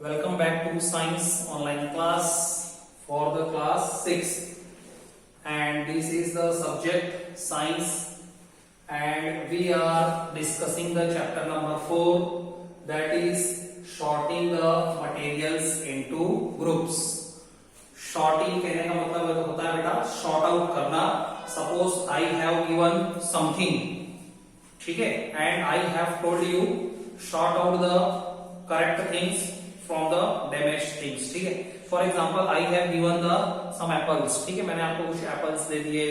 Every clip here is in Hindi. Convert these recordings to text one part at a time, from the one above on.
Welcome back to Science Online class for the class 6, and this is the subject Science, and we are discussing the chapter number 4, that is sorting the materials into groups. Sorting कहने का मतलब होता है बेटा sort out करना. Suppose I have given something, ठीक है, and I have told you sort out the correct things from the damaged things. ठीक है, for example I have given the some apples. ठीक है, मैंने आपको कुछ एप्पल्स दे दिए,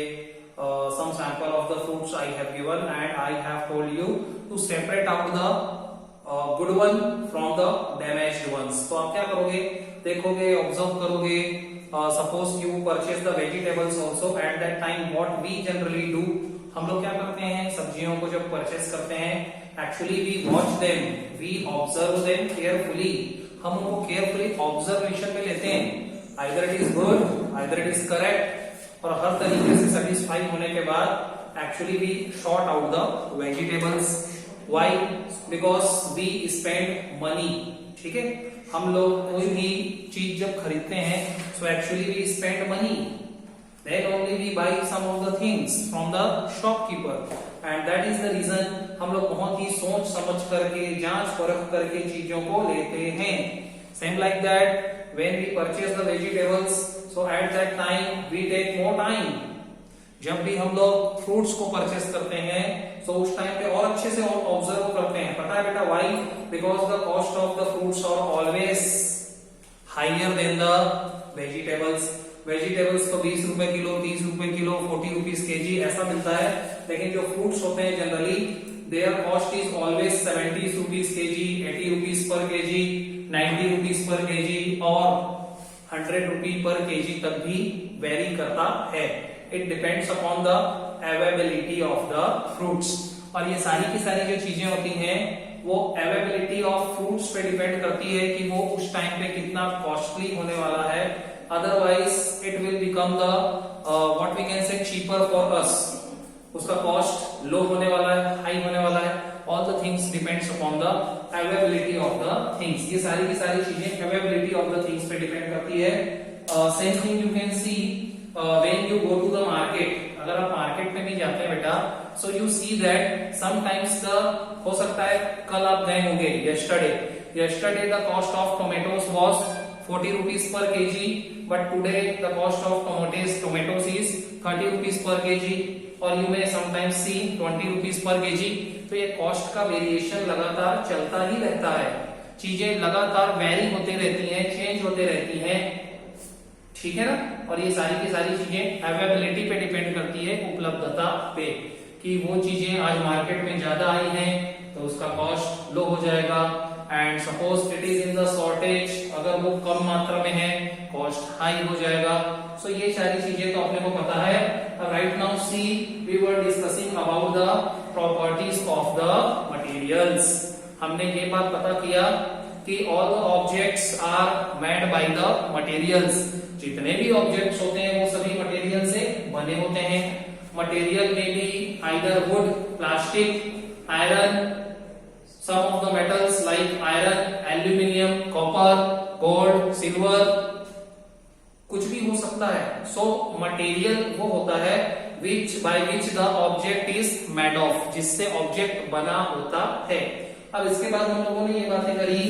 some sample of the fruits I have given and I have told you to separate out the good one from the damaged ones. तो आप क्या करोगे, देखोगे, ऑब्जर्व करोगे. Suppose you purchase the vegetables also. At that time what we generally do, हम लोग क्या करते हैं, सब्जियों को जब परचेज करते हैं, actually we watch them, we observe them carefully. हम उनको केयरफुली ऑब्जर्वेशन में लेते हैं. Either it is good, either it is correct, और हर तरीके से सेटिस्फाई होने के बाद actually we sort out the vegetables. Why? Because we spend money. ठीक है, हम लोग कोई भी चीज जब खरीदते हैं, so actually we spend money. Then only we buy some of the things from the shopkeeper, and that is the reason हम लोग बहुत ही सोच समझ करके, जांच परख करके चीजों को लेते हैं. Same like that when we purchase the vegetables, so at that time we take more time. जब भी हम लोग फ्रूट्स को परचेस करते हैं, तो उस टाइम पे और अच्छे से ऑब्जर्व करते हैं. पता है बेटा why? Because the cost of the fruits are always higher than the vegetables. Vegetables तो 20 रुपए किलो, 30 रुपए किलो, 40 रुपीज केजी ऐसा मिलता है, लेकिन जो फ्रूट्स होते हैं generally there cost is always 70 rupees KG, 80 rupees per KG, 90 rupees per KG और 100 रुपी पर केजी तक भी वेरी करता है. It depends upon the availability of the fruits. और ये सारी की सारी जो चीजें होती हैं वो अवेलेबिलिटी ऑफ फ्रूट्स पे डिपेंड करती है कि वो उस टाइम पे कितना कॉस्टली होने वाला है. Otherwise it will become the what we can say cheaper for us. उसका कॉस्ट लो होने वाला है, हाई होने वाला है. All the things depends upon the availability of the things. ये सारी की सारी चीजें availability of the things पे डिपेंड करती है. Same thing you can see when you go to the market. अगर आप मार्केट में भी जाते हैं बेटा, so you see that sometimes the हो सकता है कल आप गए होंगे, yesterday the cost of tomatoes was 40 rupees per kg, but today the cost of tomatoes is 30 rupees per kg, or you may sometimes see 20 rupees per kg. तो ये कॉस्ट का वेरिएशन लगातार चलता ही रहता है. चीजें लगातार वेरी होते रहती हैं, चेंज होते रहती हैं. ठीक है ना. और ये सारी की सारी चीजें अवेलेबिलिटी पे डिपेंड करती है, उपलब्धता पे, कि वो चीजें आज मार्केट में ज्यादा आई हैं तो उसका कॉस्ट लो हो जाएगा. And suppose it is in the shortage, अगर वो कम मात्रा में है, कॉस्ट हाई हो जाएगा. सो ये सारी चीजें तो अपने को पता है. Right now see we were discussing about the properties of the materials. हमने ये बात पता किया कि all the objects are made by the materials. जितने भी ऑब्जेक्ट्स होते हैं वो सभी मटेरियल से बने होते हैं. मटेरियल में भी either would, plastic, iron, some of the metals like iron, aluminium, copper, gold, silver, कुछ भी हो सकता है. So material वो होता है by which the object is made of, जिससे ऑब्जेक्ट बना होता है. अब इसके बाद हम लोगों ने ये बातें करी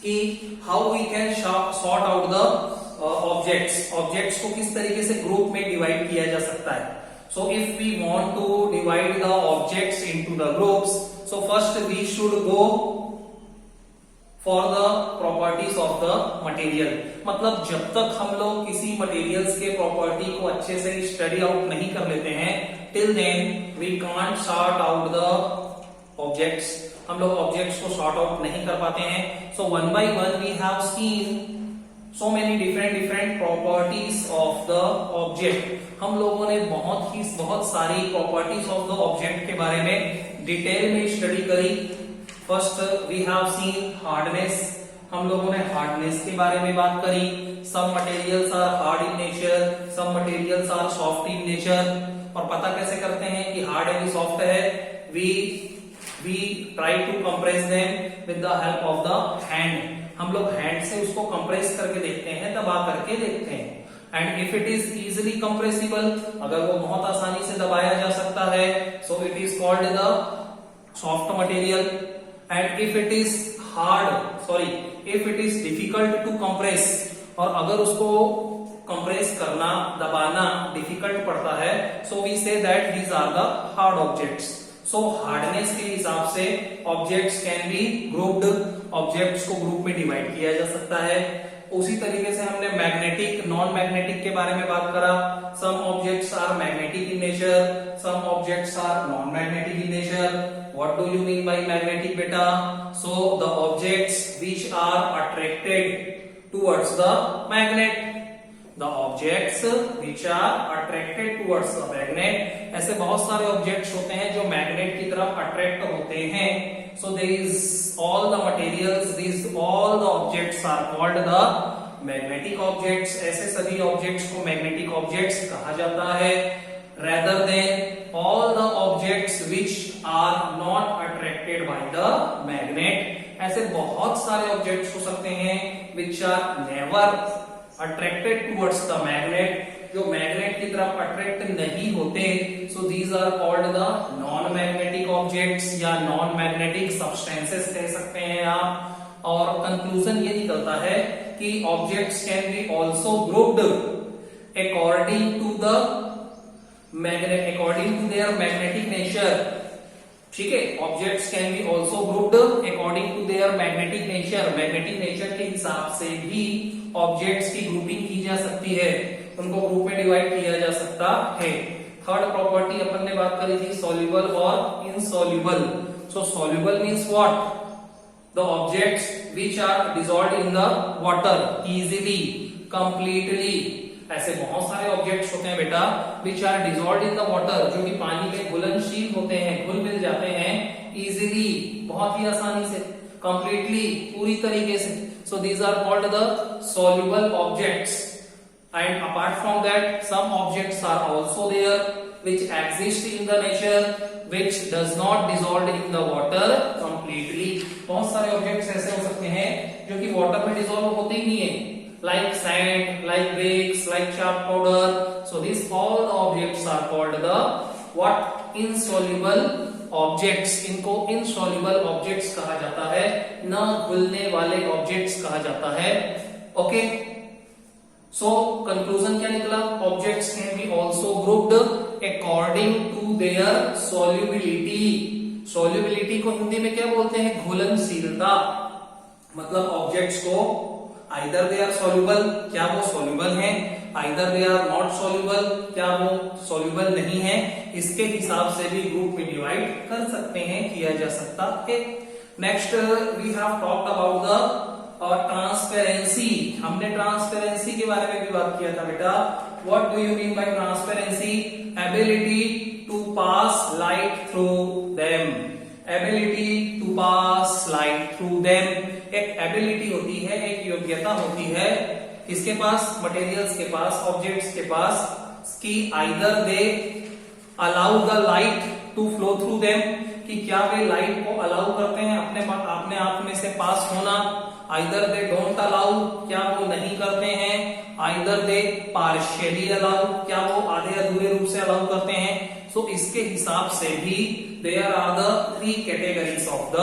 कि how we can sort out the objects को किस तरीके से ग्रुप में डिवाइड किया जा सकता है. So if we want to divide the objects into the groups, so first we should go for the properties of the material. मतलब जब तक हम लोग किसी मटेरियल्स के प्रॉपर्टी को अच्छे से स्टडी आउट नहीं कर लेते हैं, till then we can't sort out the objects. हम लोग ऑब्जेक्ट्स को सॉर्ट आउट नहीं कर पाते हैं. So one by one we have seen so many different properties of the object. हम लोगों ने बहुत सारी प्रॉपर्टीज ऑफ द ऑब्जेक्ट के बारे में डिटेल में स्टडी करी. First we have seen hardness. हम लोगों ने हार्डनेस के बारे में बात करी. Some materials are hard in nature, some materials are soft in nature. और पता कैसे करते हैं कि हार्ड है कि सॉफ्ट है? we try to compress them with the help of the hand. हम लोग हैंड को कंप्रेस करके देखते हैं, दबा करके देखते हैं। And if it is easily compressible, अगर वो बहुत आसानी से दबाया जा सकता है, so it is called the soft material. And if it is if it is difficult to compress, और अगर उसको कंप्रेस करना, दबाना डिफिकल्ट पड़ता है, so we say that these are the hard objects. So hardness के हिसाब से objects can be grouped, objects को ग्रुप में डिवाइड किया जा सकता है। उसी तरीके से हमने मैग्नेटिक, नॉन मैग्नेटिक के बारे में बात करा। Some objects are magnetic in nature, some objects are non magnetic in nature. What do you mean by magnetic, beta? So the objects which are attracted towards the magnet, the objects which are attracted towards the magnet, ऐसे बहुत सारे ऑब्जेक्ट्स होते हैं जो मैग्नेट की तरफ अट्रैक्ट होते हैं। So these all the materials, these all the objects are called the magnetic objects। ऐसे सभी ऑब्जेक्ट्स को मैग्नेटिक ऑब्जेक्ट्स कहा जाता है। Rather than all the objects which are not attracted by the magnet, ऐसे बहुत सारे ऑब्जेक्ट्स हो सकते हैं which are never attracted towards the magnet, जो मैग्नेट की तरफ अट्रैक्ट नहीं होते। So these are called the non-magnetic objects या non-magnetic substances कह सकते हैं आप। और कंक्लूजन ये निकलता है कि objects can be also grouped according to their magnetic nature। ठीक है, objects can be also grouped according to their magnetic nature. Magnetic nature के हिसाब से भी ऑब्जेक्ट्स की ग्रुपिंग की जा सकती है, उनको ग्रुप में डिवाइड किया जा सकता है। थर्ड प्रॉपर्टी अपन ने बात करी थी सॉल्युबल और insoluble. So soluble means what? The objects which are dissolved in the water easily, completely. ऐसे बहुत सारे ऑब्जेक्ट्स होते हैं बेटा which are dissolved in the water, जो कि पानी में घुलनशील होते हैं, घुल मिल जाते हैं इजीली, बहुत ही आसानी से, कंप्लीटली, पूरी तरीके से। So these are called the soluble objects. And apart from that some objects are also there which exist in the nature which does not dissolve in the water completely। बहुत सारे ऑब्जेक्ट्स ऐसे हो सकते हैं जो कि वाटर में डिसॉल्व होते ही नहीं है, like sand, like bricks, like chalk powder। So these all the objects are called the what? Insoluble objects। इनको insoluble objects कहा जाता है, न घुलने वाले objects कहा जाता है। ओके, सो कंक्लूजन क्या निकला? Objects can be also grouped according to their solubility. Solubility को हिंदी में क्या बोलते हैं? घुलनशीलता। मतलब ऑब्जेक्ट्स को आइदर दे आर सॉल्युबल, क्या वो सॉल्युबल हैं, either they are not soluble, क्या वो सॉल्युबल नहीं है, इसके हिसाब से भी ग्रुप में डिवाइड कर सकते हैं, किया जा सकता है। Next we have talked about the transparency. हमने ट्रांसपेरेंसी के बारे में भी बात किया था बेटा। What do you mean by transparency? Ability to pass light through them. Ability to pass light through them एक एबिलिटी होती है, एक योग्यता होती है किसके पास? मटेरियल्स के पास, ऑब्जेक्ट्स के पास, कि either they allow the light to flow through them, कि क्या वे लाइट को अलाउ करते हैं अपने आप में से पास होना। आइदर दे डोंट अलाउ, क्या वो नहीं करते हैं। आइदर दे पार्शियली अलाउ, क्या वो आधे अधूरे रूप से अलाउ करते हैं। सो इसके हिसाब से भी there are the three categories of the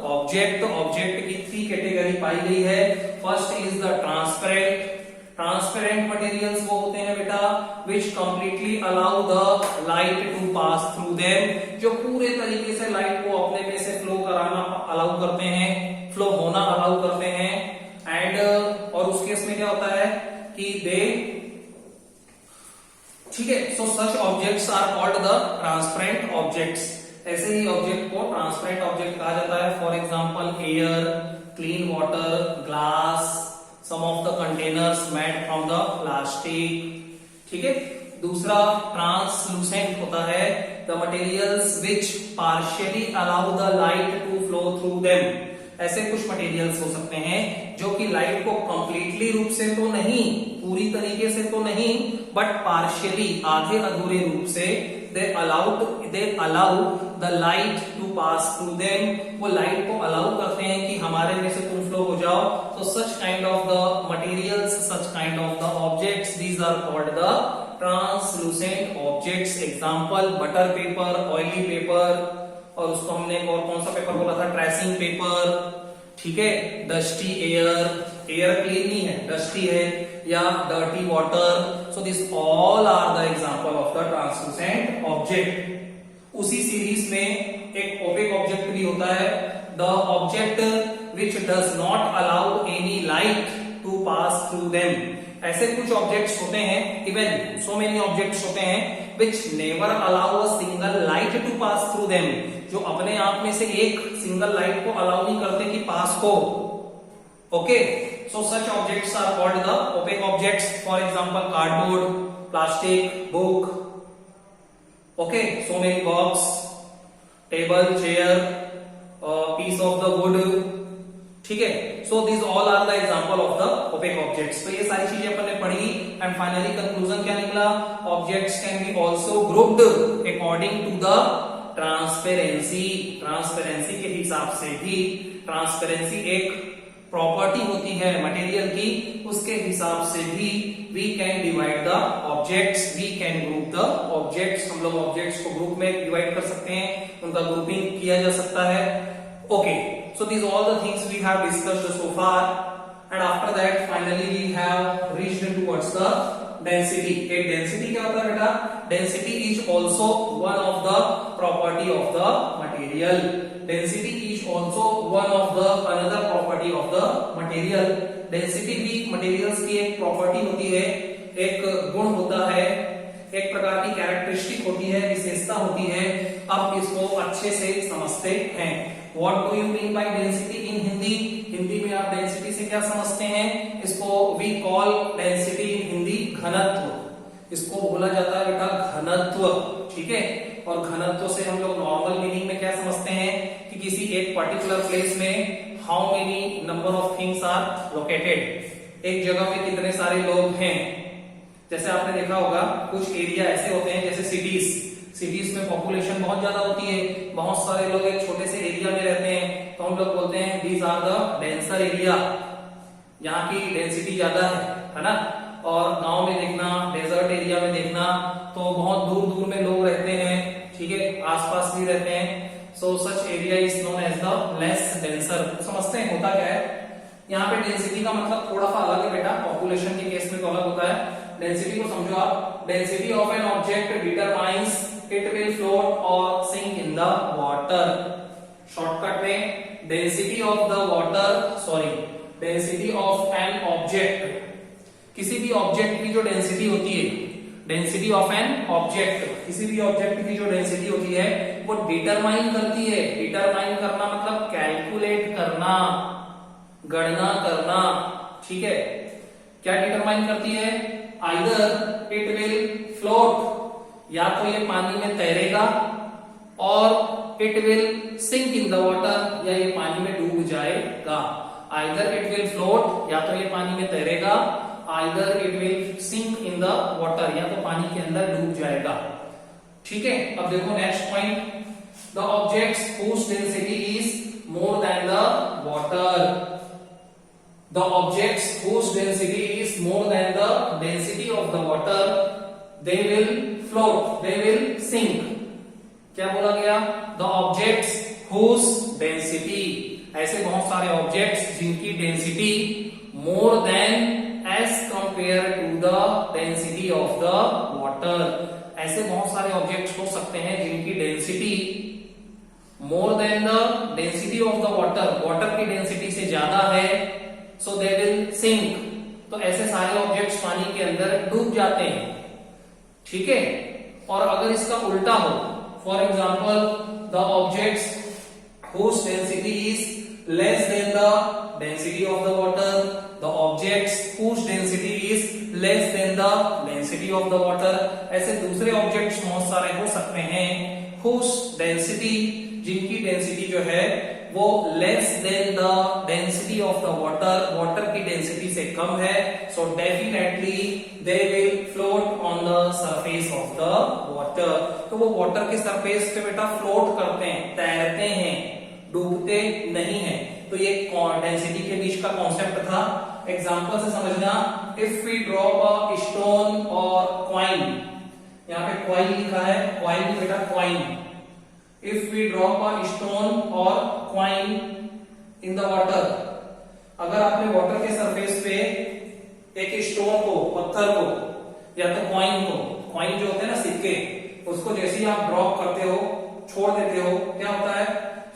object. Object की थ्री कैटेगरी पाई गई है। First is the transparent. Transparent materials वो होते हैं बेटा which completely allow the light to pass through them, जो पूरे तरीके से लाइट को अपने में से फ्लो कराना अलाउ करते हैं, फ्लो होना अलाउ करते हैं। एंड और उस केस में क्या होता है कि दे, ठीक है, so such objects are called the transparent objects. ऐसे ही ऑब्जेक्ट को ट्रांसपेरेंट ऑब्जेक्ट कहा जाता है। For example air, clean water, glass, some of the containers made from the plastic. ठीक है, दूसरा ट्रांसलूसेंट होता है the materials which partially allow the light to flow through them. ऐसे कुछ मटेरियल्स हो सकते हैं जो कि लाइट को कंप्लीटली रूप से तो नहीं, पूरी तरीके से तो नहीं, बट पार्शियली, आधे अधूरे रूप से they allow the light to pass through them, वो लाइट को अलाउ करते हैं कि हमारे में से तुम फ्लो हो जाओ. So such kind of the materials, such kind of the objects, these are called the translucent objects. Example, butter paper, oily paper, और उसको हमने एक और कौन सा पेपर बोला था, ट्रेसिंग पेपर. ठीक है, डस्टी एयर, एयर क्लीन नहीं है, डस्टी है, या dirty water. So this all are the example of the translucent object. उसी सीरीज में एक ओपेक ऑब्जेक्ट भी होता है, the object which does not allow any light to pass through them. ऐसे कुछ ऑब्जेक्ट्स होते हैं, इवन सो मेनी ऑब्जेक्ट्स होते हैं which never allow a single light to pass through them, जो अपने आप में से एक सिंगल लाइट को अलाउ नहीं करते कि पास हो. Okay, so such objects are called the opaque objects. For example cardboard, plastic, book. Okay, so many box, table, chair, piece of the wood. ठीक है, so this all are the example of the opaque objects. तो ये सारी चीजें अपन ने पढ़ी एंड फाइनली कंक्लूजन क्या निकला, objects can be also grouped according to the transparency. Transparency के हिसाब से भी, ट्रांसपेरेंसी एक प्रॉपर्टी होती है मटेरियल की, उसके हिसाब से भी we can divide the objects, we can group the objects. हम लोग ऑब्जेक्ट्स को ग्रुप में डिवाइड कर सकते हैं, उनका ग्रुपिंग किया जा सकता है. Okay, so these all the things we have discussed so far, and after that finally we have reached towards the density. एक density क्या होता है बेटा? Density is also one of the property of the material. Density is also one of the another property of the material. Density भी materials की एक property होती है, एक गुण होता है, एक प्रकार की कैरेक्टरिस्टिक होती है, विशेषता होती है. अब इसको अच्छे से समझते हैं. What do you mean by density in Hindi? Hindi में आप डेंसिटी से क्या समझते हैं? इसको we call density in Hindi घनत्व. इसको बोला जाता है बेटा घनत्व. ठीक है, और घनत्व से हम लोग नॉर्मल मीनिंग में क्या समझते हैं कि किसी एक पर्टिकुलर प्लेस में how many number of things are located. एक जगह पे कितने सारे लोग हैं. जैसे आपने देखा होगा कुछ एरिया ऐसे होते हैं जैसे सिटीज में पॉपुलेशन बहुत ज्यादा होती है, बहुत सारे लोग एक छोटे से एरिया में रहते हैं, तो हम लोग बोलते हैं these are the denser area. यहाँ की डेंसिटी ज्यादा है ना. और गांव में देखना, डेजर्ट एरिया में देखना, तो बहुत दूर दूर में लोग रहते हैं. ठीक है, आसपास भी रहते हैं. So such area is known as the less denser. समझते हैं होता क्या है. यहाँ पे डेंसिटी का मतलब थोड़ा सा अलग है बेटा, पॉपुलेशन के केस में तो अलग होता है. डेंसिटी को समझो आप. Density of an object determines it will float or sink in the water. Shortcut में density of an object, किसी भी ऑब्जेक्ट की जो डेंसिटी होती है, डेंसिटी ऑफ एन ऑब्जेक्ट, किसी भी ऑब्जेक्ट की जो डेंसिटी होती है वो डिटरमाइन करती है. डिटरमाइन करना मतलब कैलकुलेट करना, गणना करना. ठीक है, क्या डिटरमाइन करती है? आइदर इट विल फ्लोट, या तो ये पानी में तैरेगा, और it will sink in the water, या ये पानी में डूब जाएगा. आइदर इट विल फ्लोट, या तो ये पानी में तैरेगा, either it will sink in the water, या तो पानी के अंदर डूब जाएगा. ठीक है, अब देखो next point, the objects whose density is more than the water. The objects whose density is more than the density of the water, they will float, they will sink. क्या बोला गया? The objects whose density, ऐसे बहुत सारे ऑब्जेक्ट्स जिनकी density more than as compared to the density of the water. ऐसे बहुत सारे ऑब्जेक्ट्स हो सकते हैं जिनकी density more than the density of the water, water की डेंसिटी से ज्यादा है. So they will sink. तो ऐसे सारे ऑब्जेक्ट्स पानी के अंदर डूब जाते हैं. ठीक है, और अगर इसका उल्टा हो, for example the objects whose density is less than the density of the water, the objects whose density is less than the density of the water. ऐसे दूसरे ऑब्जेक्ट्स बहुत सारे हो सकते हैं whose density, जिनकी डेंसिटी जो है वो less than the density of the water, water की डेंसिटी से कम है, so definitely they will float on the surface of the water. तो वो वाटर के सरफेस पे बेटा फ्लोट करते हैं, तैरते हैं, डूबते नहीं है। तो ये डेंसिटी के बीच का कॉन्सेप्ट था। एग्जांपल से समझना, if we drop a stone और कॉइन, यहाँ पे कॉइन लिखा है, कॉइन बेटा coin. If we drop a stone और कॉइन इन द वाटर, अगर आपने वाटर के सरफेस पे एक स्टोन को, पत्थर को या तो कॉइन को, कॉइन जो होते हैं ना सिक्के, उसको जैसे ही आप ड्रॉप करते हो, छोड़ देते हो, क्या होता है?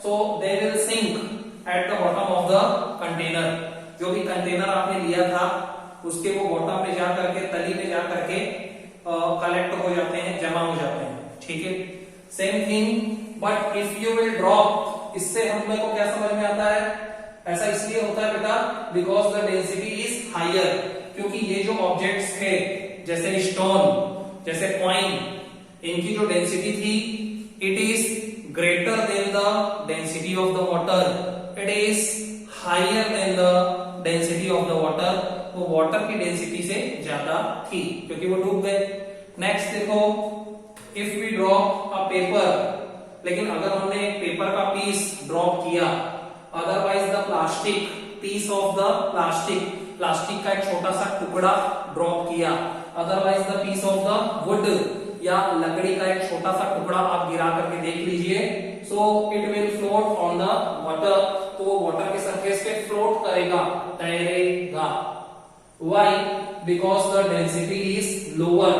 So they will sink at the bottom of the container. जो भी कंटेनर आपने लिया था उसके वो बॉटम में जा करके, तली में जा करके कलेक्ट हो जाते हैं, जमा हो जाते हैं, ठीक है। Same thing, but if you will drop, इससे हमें को क्या समझ में आता है? ऐसा इसलिए होता है बेटा because the density is higher, क्योंकि ये जो ऑब्जेक्ट्स थे जैसे स्टोन, जैसे कॉइन, इनकी जो डेंसिटी थी it is greater than the density of the water, it is higher than the density of the water, वो वाटर की डेंसिटी से ज्यादा थी क्योंकि वो डूब गए। नेक्स्ट देखो, if we drop a paper, लेकिन अगर हमने पेपर का पीस ड्रॉप किया, otherwise the plastic piece of the plastic, plastic का एक छोटा सा टुकड़ा ड्रॉप किया, otherwise the piece of the wood या लकड़ी का एक छोटा सा टुकड़ा आप गिरा करके देख लीजिए, so it will float on the water, तो वो वाटर के सरफेस पे फ्लोट करेगा, तैरेगा। Why? Because the density is lower,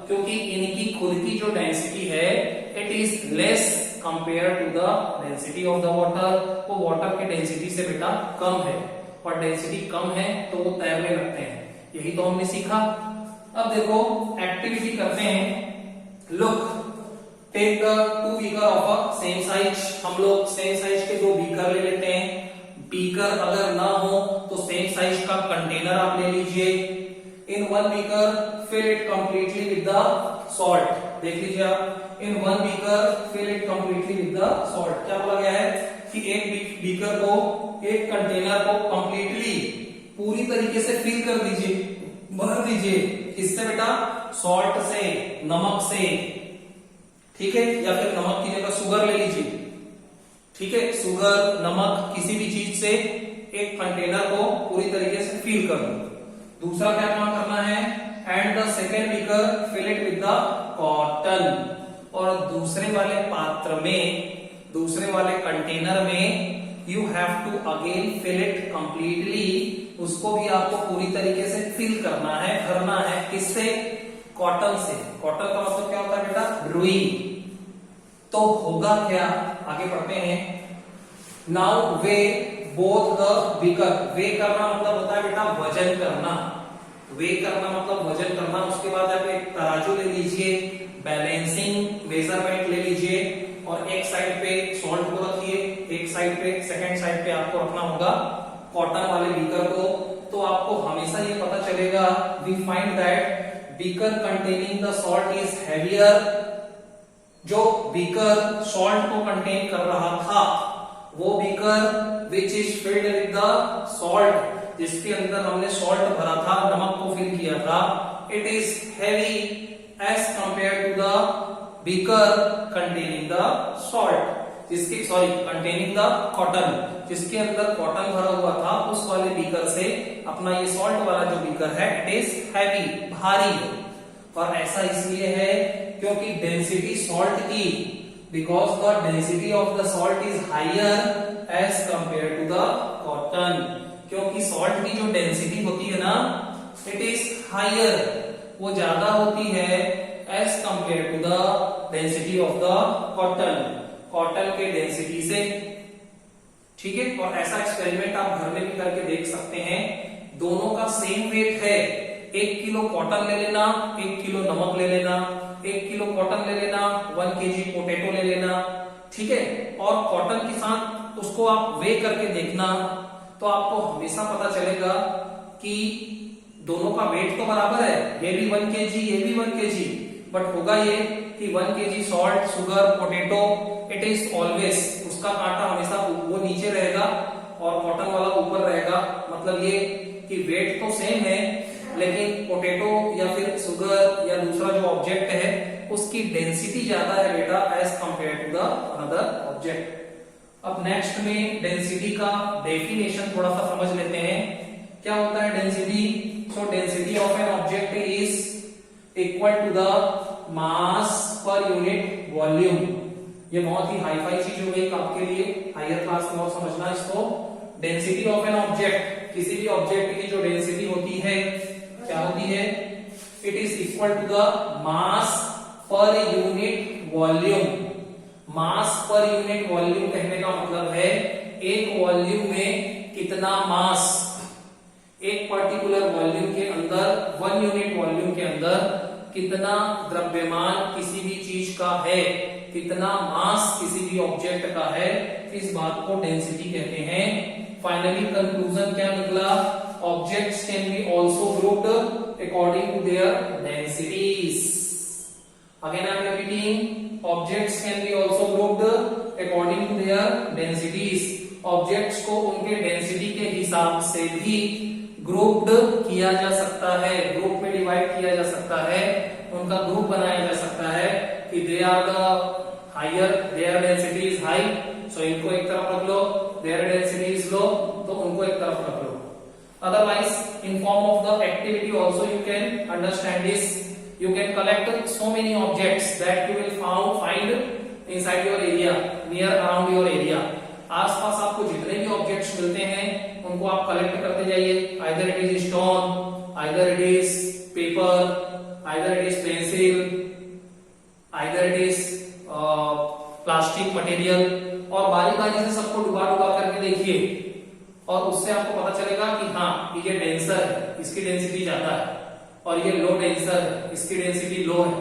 क्योंकि इनकी खुद की जो डेंसिटी है it is less compare to the density of the water, वो वाटर की डेंसिटी से बेटा कम है, और डेंसिटी कम है तो वो तैरने लगते हैं। यही तो हमने सीखा। अब देखो एक्टिविटी करते हैं। Look, take the two beaker of a same size, हम लोग सेम साइज के दो बीकर ले लेते हैं। बीकर अगर ना हो तो सेम साइज का कंटेनर आप ले लीजिए। In one beaker fill it completely with the salt, देख लीजिए आप, in one beaker fill it completely with the salt। क्या बोला गया है कि एक बीकर को, एक कंटेनर को कंप्लीटली पूरी तरीके से फिल कर दीजिए, भर दीजिए। किससे बेटा? सॉल्ट से, नमक से, ठीक है, या फिर नमक की जगह शुगर ले लीजिए, ठीक है, शुगर, नमक, किसी भी चीज से एक कंटेनर को पूरी तरीके से फिल कर दो। दूसरा क्या काम करना है? And the second beaker fill it with the cotton, और दूसरे वाले पात्र में, दूसरे वाले कंटेनर में you have to again fill it completely, उसको भी आपको पूरी तरीके से फिल करना है, भरना है। किससे? कॉटन से। कॉटन का मतलब क्या होता है बेटा? रुई। तो होगा क्या? आगे पढ़ते हैं। Now weigh both the beaker, weigh करना मतलब होता है बेटा वजन करना, वे करना मतलब वजन करना। उसके बाद आप एक तराजू ले लीजिए, बैलेंसिंग मेजरमेंट ले लीजिए, और एक साइड पे सॉल्ट को रखिए, एक साइड पे, सेकेंड साइड पे आपको रखना होगा कॉटन वाले बीकर को। तो आपको हमेशा ये पता चलेगा, we find that beaker containing the salt is heavier, जो बीकर सॉल्ट को कंटेन कर रहा था, वो beaker which is filled with the salt, जिसके अंदर हमने सॉल्ट भरा था, नमक को फिल किया था, it is heavy as compare to the beaker containing the salt, जिसकी कंटेनिंग द कॉटन, जिसके अंदर कॉटन भरा हुआ था, उस वाले बीकर से अपना ये सॉल्ट वाला जो बीकर है इट इज हैवी, भारी है। और ऐसा इसलिए है क्योंकि डेंसिटी सॉल्ट की, because the density of the salt is higher as compare to the cotton, क्योंकि सॉल्ट की जो डेंसिटी होती है ना इट इज हायर, वो ज्यादा होती है as compare to the density of the cotton, cotton के डेंसिटी से, ठीक है। और ऐसा एक्सपेरिमेंट आप घर में भी करके देख सकते हैं। दोनों का सेम वेट है, 1 किलो कॉटन ले लेना, 1 किलो नमक ले लेना, 1 किलो कॉटन ले लेना, 1 केजी पोटैटो ले लेना, ठीक है। और कॉटन के साथ उसको आप वे करके देखना, तो आपको हमेशा पता चलेगा कि दोनों का वेट तो बराबर है, ये भी 1 केजी, ये भी 1 केजी, बट होगा ये कि 1 KG salt, sugar, potato, it is always, उसका उसका कांटा हमेशा वो नीचे रहेगा और कॉटन वाला ऊपर रहेगा। मतलब ये कि वेट तो सेम है, लेकिन पोटैटो या फिर शुगर या दूसरा जो ऑब्जेक्ट है उसकी डेंसिटी ज्यादा है बेटा as compare to the another object. अब नेक्स्ट में डेंसिटी का डेफिनेशन थोड़ा सा समझ लेते हैं। क्या होता है density? So density of an object is equal to the mass per unit volume. ये बहुत ही हाई फाई चीज हो गई आपके लिए, हायर क्लास में और समझना इसको। डेंसिटी ऑफ एन ऑब्जेक्ट, किसी भी ऑब्जेक्ट की जो डेंसिटी होती है क्या होती है? It is equal to the mass per unit volume. Mass per unit volume कहने का मतलब है एक वॉल्यूम में कितना मास, एक पर्टिकुलर वॉल्यूम के अंदर, 1 यूनिट वॉल्यूम के अंदर कितना द्रव्यमान किसी भी चीज का है, कितना मास किसी भी ऑब्जेक्ट का है, इस बात को डेंसिटी कहते हैं। फाइनली कंक्लूजन क्या निकला? Objects can be also grouped according to their densities. Again I am repeating, objects can be also grouped according to their densities. Objects को उनके डेंसिटी के हिसाब से भी ग्रुप्ड किया जा सकता है, ग्रुप में डिवाइड किया जा सकता है, उनका ग्रुप बनाया जा सकता है कि they are the higher, their density is high, so इनको एक तरफ रख लो, देयर डेंसिटी इज लो, तो उनको एक तरफ रख लो। Otherwise in form of the activity also you can understand this. You can collect so many objects that you will find inside your area, near around your area. आसपास आपको जितने भी ऑब्जेक्ट्स मिलते हैं उनको आप कलेक्ट करते जाइए। Either it is stone, either it is paper, either it is pencil, either it is plastic material, और बारी बारी से सबको डुबा डुबा करके देखिए और उससे आपको पता चलेगा कि हाँ ये डेंसर है, इसकी डेंसिटी ज्यादा है, और ये लो डेंसर है, इसकी डेंसिटी लो है,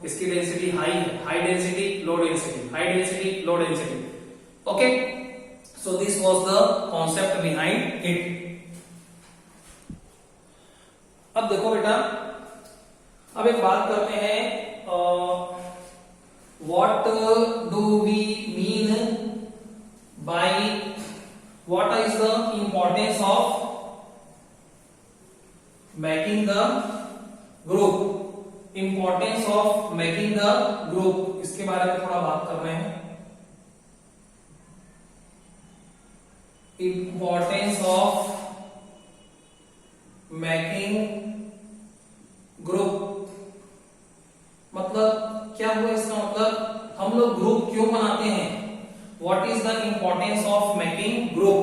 इसकी डेंसिटी हाई है, high density low density, high density low density. Okay, so this was the concept behind it. अब देखो बेटा, अब एक बात करते हैं, what do we mean by, what is the importance of making the group, importance of making the group, इसके बारे में थोड़ा बात कर रहे हैं। इंपॉर्टेंस ऑफ मेकिंग ग्रुप मतलब क्या हुआ? इसका मतलब हम लोग ग्रुप क्यों बनाते हैं? What is the importance of making group?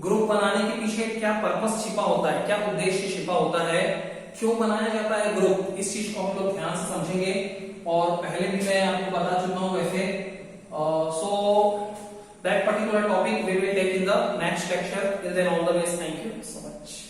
Group बनाने के पीछे क्या पर्पस छिपा होता है, क्या उद्देश्य छिपा होता है, क्यों बनाया जाता है ग्रुप? इस चीज को हम लोग ध्यान से समझेंगे, और पहले भी मैं आपको बता चुका हूं वैसे। So that particular topic we will take in the next lecture. Till then all the best, thank you so much.